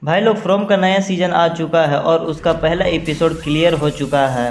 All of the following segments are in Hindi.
भाई लोग, फ्रॉम का नया सीजन आ चुका है और उसका पहला एपिसोड क्लियर हो चुका है।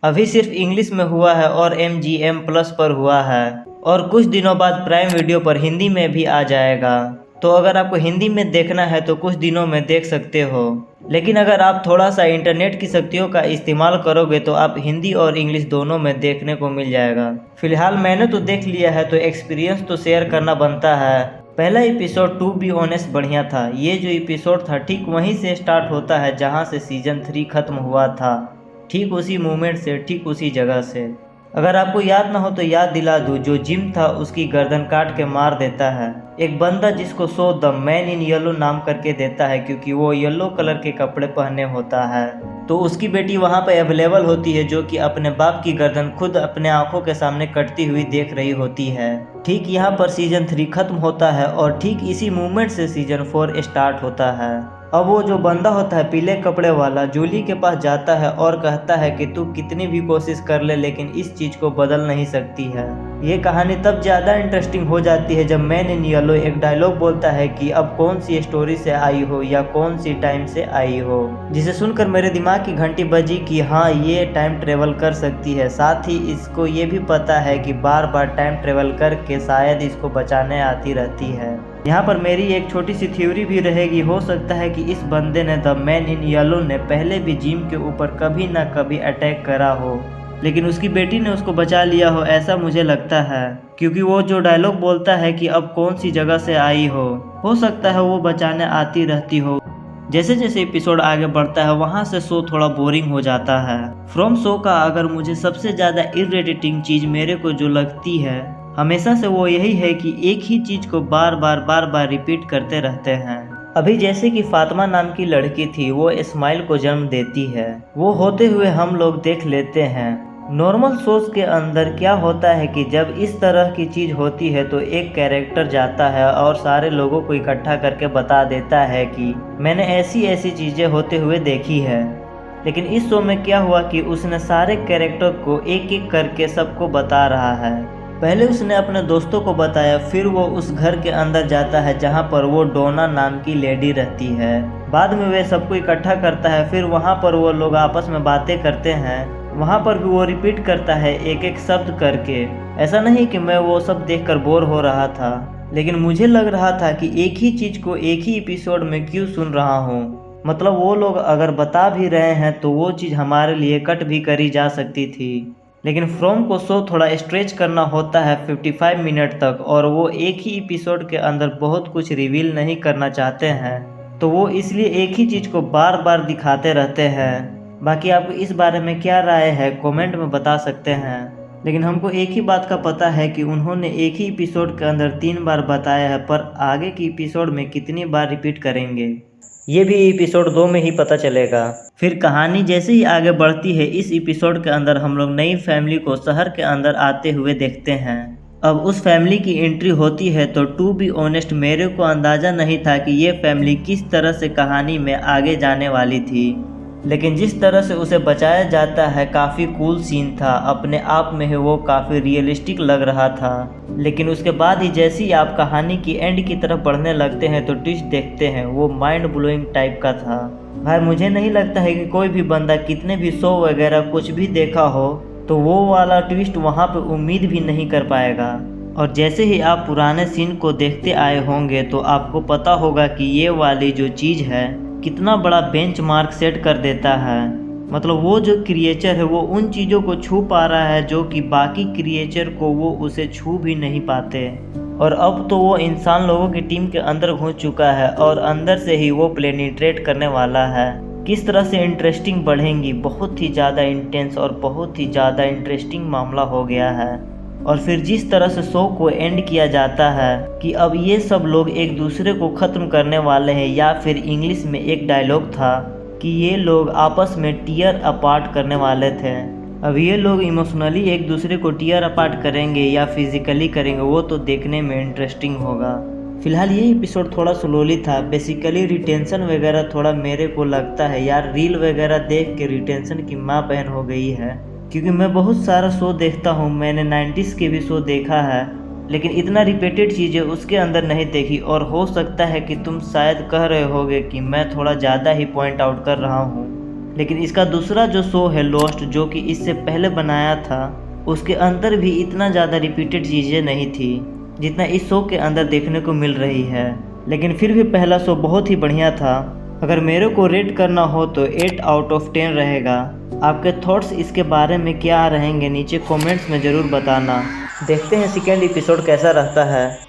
अभी सिर्फ इंग्लिश में हुआ है और MGM प्लस पर हुआ है और कुछ दिनों बाद प्राइम वीडियो पर हिंदी में भी आ जाएगा। तो अगर आपको हिंदी में देखना है तो कुछ दिनों में देख सकते हो, लेकिन अगर आप थोड़ा सा इंटरनेट की शक्तियों का इस्तेमाल करोगे तो आप हिंदी और इंग्लिश दोनों में देखने को मिल जाएगा। फिलहाल मैंने तो देख लिया है तो एक्सपीरियंस तो शेयर करना बनता है। पहला एपिसोड टू बी ऑनेस्ट बढ़िया था। ये जो एपिसोड था ठीक वहीं से स्टार्ट होता है जहां से सीजन 3 खत्म हुआ था, ठीक उसी मोमेंट से, ठीक उसी जगह से। अगर आपको याद ना हो तो याद दिला दूं, जो जिम था उसकी गर्दन काट के मार देता है एक बंदा जिसको so the man in yellow नाम करके देता है, क्योंकि वो येलो कलर के कपड़े पहने होता है। तो उसकी बेटी वहाँ पे अवेलेबल होती है जो कि अपने बाप की गर्दन खुद अपने आंखों के सामने कटती हुई देख रही होती है। ठीक यहाँ पर सीजन 3 खत्म होता है और ठीक इसी मूवमेंट से सीजन 4 स्टार्ट होता है। अब वो जो बंदा होता है पीले कपड़े वाला, जूली के पास जाता है और कहता है कि तू कितनी भी कोशिश कर ले लेकिन इस चीज को बदल नहीं सकती है। ये कहानी तब ज्यादा इंटरेस्टिंग हो जाती है जब मैन इन येलो एक डायलॉग बोलता है कि अब कौन सी स्टोरी से आई हो या कौन सी टाइम से आई हो, जिसे सुनकर मेरे दिमाग की घंटी बजी कि हाँ, ये टाइम ट्रेवल कर सकती है। साथ ही इसको ये भी पता है कि बार बार टाइम ट्रेवल करके शायद इसको बचाने आती रहती है। यहाँ पर मेरी एक छोटी सी थ्योरी भी रहेगी, हो सकता है कि इस बंदे ने, द मैन इन येलो ने, पहले भी जिम के ऊपर कभी ना कभी अटैक करा हो, लेकिन उसकी बेटी ने उसको बचा लिया हो, ऐसा मुझे लगता है। क्योंकि वो जो डायलॉग बोलता है कि अब कौन सी जगह से आई हो सकता है वो बचाने आती रहती हो। जैसे जैसे एपिसोड आगे बढ़ता है वहाँ से शो थोड़ा बोरिंग हो जाता है। फ्रॉम शो का अगर मुझे सबसे ज़्यादा इरिटेटिंग चीज़ मेरे को जो लगती है हमेशा से, वो यही है कि एक ही चीज़ को बार बार रिपीट करते रहते हैं। अभी जैसे कि फातिमा नाम की लड़की थी, वो इस्माइल को जन्म देती है, वो होते हुए हम लोग देख लेते हैं। नॉर्मल शोज के अंदर क्या होता है कि जब इस तरह की चीज़ होती है तो एक कैरेक्टर जाता है और सारे लोगों को इकट्ठा करके बता देता है कि मैंने ऐसी ऐसी चीज़ें होते हुए देखी है। लेकिन इस शो में क्या हुआ कि उसने सारे कैरेक्टर को एक एक करके सबको बता रहा है। पहले उसने अपने दोस्तों को बताया, फिर वो उस घर के अंदर जाता है जहाँ पर वो डोना नाम की लेडी रहती है। बाद में वे सबको इकट्ठा करता है, फिर वहाँ पर वो लोग आपस में बातें करते हैं। वहाँ पर भी वो रिपीट करता है एक एक शब्द करके। ऐसा नहीं कि मैं वो सब देखकर बोर हो रहा था, लेकिन मुझे लग रहा था कि एक ही चीज़ को एक ही एपिसोड में क्यों सुन रहा हूँ। मतलब वो लोग अगर बता भी रहे हैं तो वो चीज़ हमारे लिए कट भी करी जा सकती थी। लेकिन फ्रॉम को शो थोड़ा स्ट्रेच करना होता है 55 मिनट तक, और वो एक ही एपिसोड के अंदर बहुत कुछ रिवील नहीं करना चाहते हैं, तो वो इसलिए एक ही चीज़ को बार बार दिखाते रहते हैं। बाकी आपको इस बारे में क्या राय है कमेंट में बता सकते हैं। लेकिन हमको एक ही बात का पता है कि उन्होंने एक ही एपिसोड के अंदर 3 बार बताया है, पर आगे की एपिसोड में कितनी बार रिपीट करेंगे ये भी एपिसोड 2 में ही पता चलेगा। फिर कहानी जैसे ही आगे बढ़ती है, इस एपिसोड के अंदर हम लोग नई फैमिली को शहर के अंदर आते हुए देखते हैं। अब उस फैमिली की एंट्री होती है तो टू बी ऑनेस्ट मेरे को अंदाज़ा नहीं था कि ये फैमिली किस तरह से कहानी में आगे जाने वाली थी, लेकिन जिस तरह से उसे बचाया जाता है काफ़ी कूल सीन था। अपने आप में ही वो काफ़ी रियलिस्टिक लग रहा था। लेकिन उसके बाद ही जैसे ही आप कहानी की एंड की तरफ बढ़ने लगते हैं तो ट्विस्ट देखते हैं, वो माइंड ब्लोइंग टाइप का था। भाई मुझे नहीं लगता है कि कोई भी बंदा कितने भी शो वगैरह कुछ भी देखा हो तो वो वाला ट्विस्ट वहाँ पे उम्मीद भी नहीं कर पाएगा। और जैसे ही आप पुराने सीन को देखते आए होंगे तो आपको पता होगा कि ये वाली जो चीज़ है कितना बड़ा बेंचमार्क सेट कर देता है। मतलब वो जो क्रिएचर है वो उन चीज़ों को छू पा रहा है जो कि बाकी क्रिएचर को वो उसे छू भी नहीं पाते। और अब तो वो इंसान लोगों की टीम के अंदर घुस चुका है और अंदर से ही वो पेनिट्रेट करने वाला है। किस तरह से इंटरेस्टिंग बढ़ेंगी, बहुत ही ज़्यादा इंटेंस और बहुत ही ज़्यादा इंटरेस्टिंग मामला हो गया है। और फिर जिस तरह से शो को एंड किया जाता है कि अब ये सब लोग एक दूसरे को ख़त्म करने वाले हैं, या फिर इंग्लिश में एक डायलॉग था कि ये लोग आपस में टीयर अपार्ट करने वाले थे। अब ये लोग इमोशनली एक दूसरे को टीयर अपार्ट करेंगे या फिजिकली करेंगे, वो तो देखने में इंटरेस्टिंग होगा। फिलहाल ये एपिसोड थोड़ा स्लोली था। बेसिकली रिटेंशन वगैरह थोड़ा मेरे को लगता है यार, रील वगैरह देख के रिटेंशन की माँ बहन हो गई है। क्योंकि मैं बहुत सारा शो देखता हूँ, मैंने 90s के भी शो देखा है, लेकिन इतना रिपीटेड चीज़ें उसके अंदर नहीं देखी। और हो सकता है कि तुम शायद कह रहे होगे कि मैं थोड़ा ज़्यादा ही पॉइंट आउट कर रहा हूँ, लेकिन इसका दूसरा जो शो है लॉस्ट, जो कि इससे पहले बनाया था, उसके अंदर भी इतना ज़्यादा रिपीटेड चीज़ें नहीं थी जितना इस शो के अंदर देखने को मिल रही है। लेकिन फिर भी पहला शो बहुत ही बढ़िया था। अगर मेरे को रेट करना हो तो 8 आउट ऑफ 10 रहेगा। आपके थॉट्स इसके बारे में क्या रहेंगे नीचे कमेंट्स में ज़रूर बताना। देखते हैं सेकेंड एपिसोड कैसा रहता है।